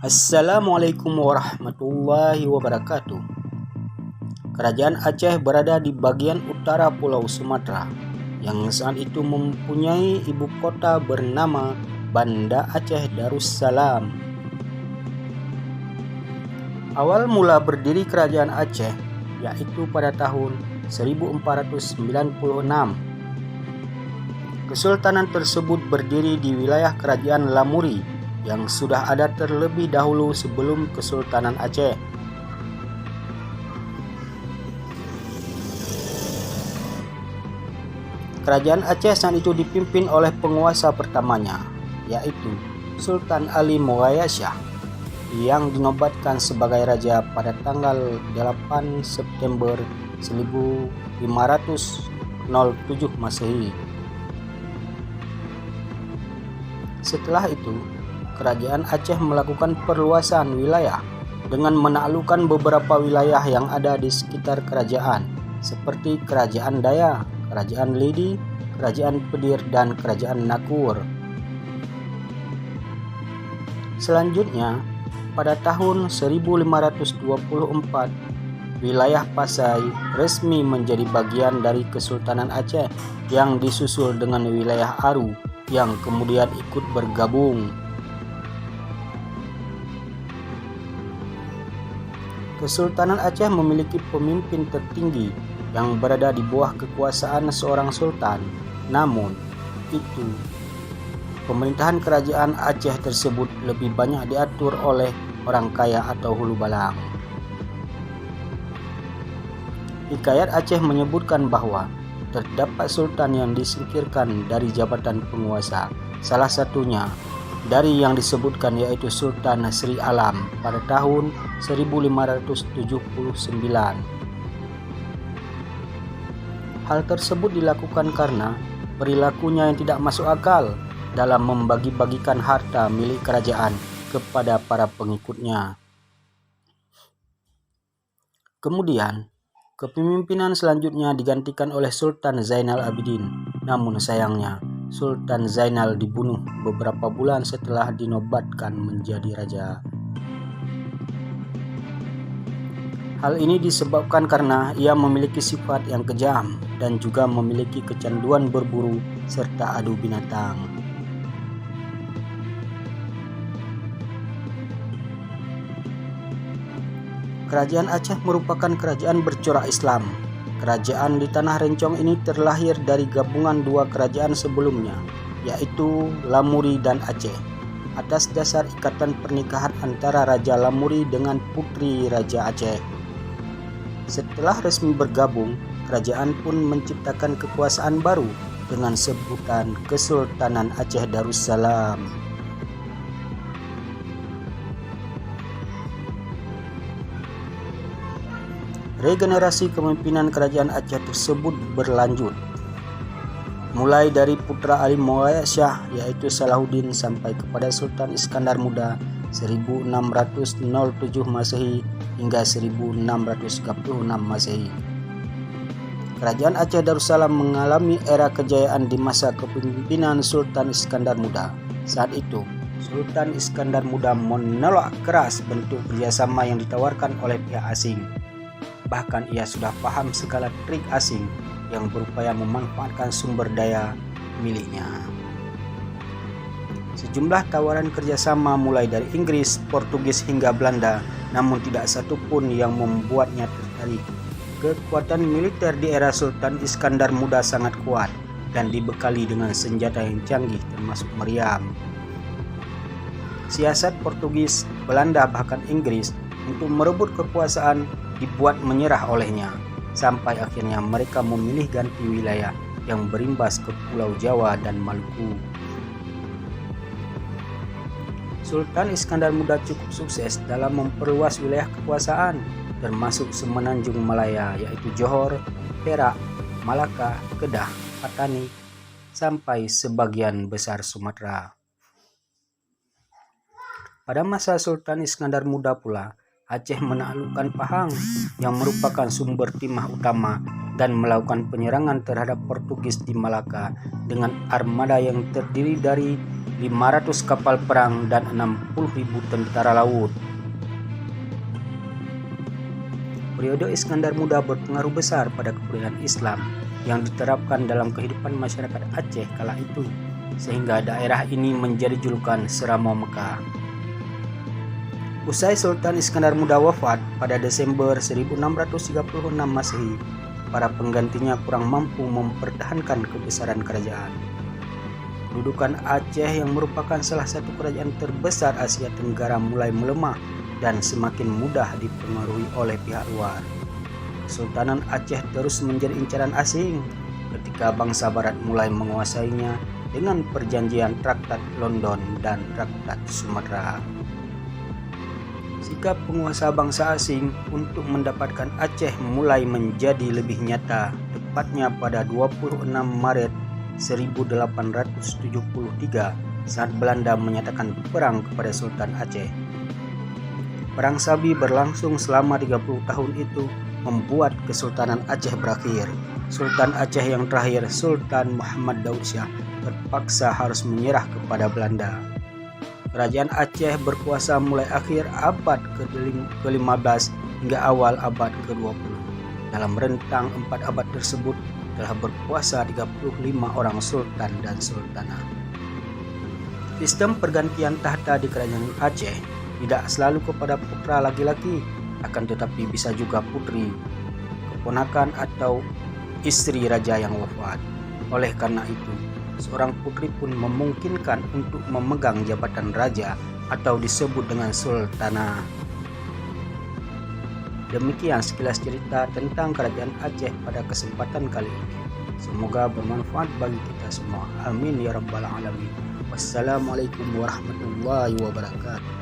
Assalamualaikum warahmatullahi wabarakatuh. Kerajaan Aceh berada di bagian utara Pulau Sumatera yang saat itu mempunyai ibu kota bernama Banda Aceh Darussalam. Awal mula berdiri Kerajaan Aceh yaitu pada tahun 1496. Kesultanan tersebut berdiri di wilayah Kerajaan Lamuri yang sudah ada terlebih dahulu sebelum Kesultanan Aceh. Kerajaan Aceh saat itu dipimpin oleh penguasa pertamanya, yaitu Sultan Ali Mogaya Shah, yang dinobatkan sebagai raja pada tanggal 8 September 1507 Masehi. Setelah itu, Kerajaan Aceh melakukan perluasan wilayah dengan menaklukkan beberapa wilayah yang ada di sekitar kerajaan, seperti Kerajaan Daya, Kerajaan Lidi, Kerajaan Pedir, dan Kerajaan Nakur. Selanjutnya, pada tahun 1524, wilayah Pasai resmi menjadi bagian dari Kesultanan Aceh yang disusul dengan wilayah Aru yang kemudian ikut bergabung. Kesultanan Aceh memiliki pemimpin tertinggi yang berada di bawah kekuasaan seorang sultan. Namun, itu pemerintahan kerajaan Aceh tersebut lebih banyak diatur oleh orang kaya atau hulu balang. Hikayat Aceh menyebutkan bahwa terdapat sultan yang disingkirkan dari jabatan penguasa. Salah satunya dari yang disebutkan yaitu Sultan Sri Alam pada tahun 1579. Hal tersebut dilakukan karena perilakunya yang tidak masuk akal dalam membagi-bagikan harta milik kerajaan kepada para pengikutnya. Kemudian, kepemimpinan selanjutnya digantikan oleh Sultan Zainal Abidin. Namun sayangnya, Sultan Zainal dibunuh beberapa bulan setelah dinobatkan menjadi raja. Hal ini disebabkan karena ia memiliki sifat yang kejam dan juga memiliki kecanduan berburu serta adu binatang. Kerajaan Aceh merupakan kerajaan bercorak Islam. Kerajaan di Tanah Rencong ini terlahir dari gabungan dua kerajaan sebelumnya, yaitu Lamuri dan Aceh, atas dasar ikatan pernikahan antara Raja Lamuri dengan putri Raja Aceh. Setelah resmi bergabung, kerajaan pun menciptakan kekuasaan baru dengan sebutan Kesultanan Aceh Darussalam. Regenerasi kepemimpinan kerajaan Aceh tersebut berlanjut, mulai dari putra Ali Mogaya Shah yaitu Salahuddin sampai kepada Sultan Iskandar Muda 1607 Masehi hingga 1636 Masehi. Kerajaan Aceh Darussalam mengalami era kejayaan di masa kepemimpinan Sultan Iskandar Muda. Saat itu, Sultan Iskandar Muda menolak keras bentuk kerjasama yang ditawarkan oleh pihak asing. Bahkan ia sudah paham segala trik asing yang berupaya memanfaatkan sumber daya miliknya. Sejumlah tawaran kerjasama mulai dari Inggris, Portugis hingga Belanda, namun tidak satu pun yang membuatnya tertarik. Kekuatan militer di era Sultan Iskandar Muda sangat kuat dan dibekali dengan senjata yang canggih termasuk meriam. Siasat Portugis, Belanda bahkan Inggris untuk merebut kekuasaan dibuat menyerah olehnya, sampai akhirnya mereka memilih ganti wilayah yang berimbas ke Pulau Jawa dan Maluku. Sultan Iskandar Muda cukup sukses dalam memperluas wilayah kekuasaan, termasuk Semenanjung Malaya yaitu Johor, Perak, Malaka, Kedah, Patani, sampai sebagian besar Sumatera. Pada masa Sultan Iskandar Muda pula, Aceh menaklukkan Pahang yang merupakan sumber timah utama dan melakukan penyerangan terhadap Portugis di Malaka dengan armada yang terdiri dari 500 kapal perang, dan 60.000 tentara laut. Periode Iskandar Muda berpengaruh besar pada kebudayaan Islam yang diterapkan dalam kehidupan masyarakat Aceh kala itu, sehingga daerah ini menjadi julukan Seramau Mekah. Usai Sultan Iskandar Muda wafat pada Desember 1636 Masehi, para penggantinya kurang mampu mempertahankan kebesaran kerajaan. Kedudukan Aceh yang merupakan salah satu kerajaan terbesar Asia Tenggara mulai melemah dan semakin mudah dipengaruhi oleh pihak luar. Kesultanan Aceh terus menjadi incaran asing ketika bangsa barat mulai menguasainya dengan perjanjian Traktat London dan Traktat Sumatera. Sikap penguasa bangsa asing untuk mendapatkan Aceh mulai menjadi lebih nyata, tepatnya pada 26 Maret 1873 saat Belanda menyatakan perang kepada Sultan Aceh. Perang Sabi berlangsung selama 30 tahun itu membuat Kesultanan Aceh berakhir. Sultan Aceh yang terakhir, Sultan Muhammad Daud Shah, terpaksa harus menyerah kepada Belanda. Kerajaan Aceh berkuasa mulai akhir abad ke-15 hingga awal abad ke-20. Dalam rentang 4 abad tersebut telah berkuasa 35 orang sultan dan sultanah. Sistem pergantian tahta di kerajaan Aceh tidak selalu kepada putra laki-laki, akan tetapi bisa juga putri, keponakan atau istri raja yang wafat. Oleh karena itu, seorang putri pun memungkinkan untuk memegang jabatan raja atau disebut dengan sultanah. Demikian sekilas cerita tentang kerajaan Aceh pada kesempatan kali ini. Semoga bermanfaat bagi kita semua. Amin ya rabbal alamin. Wassalamualaikum warahmatullahi wabarakatuh.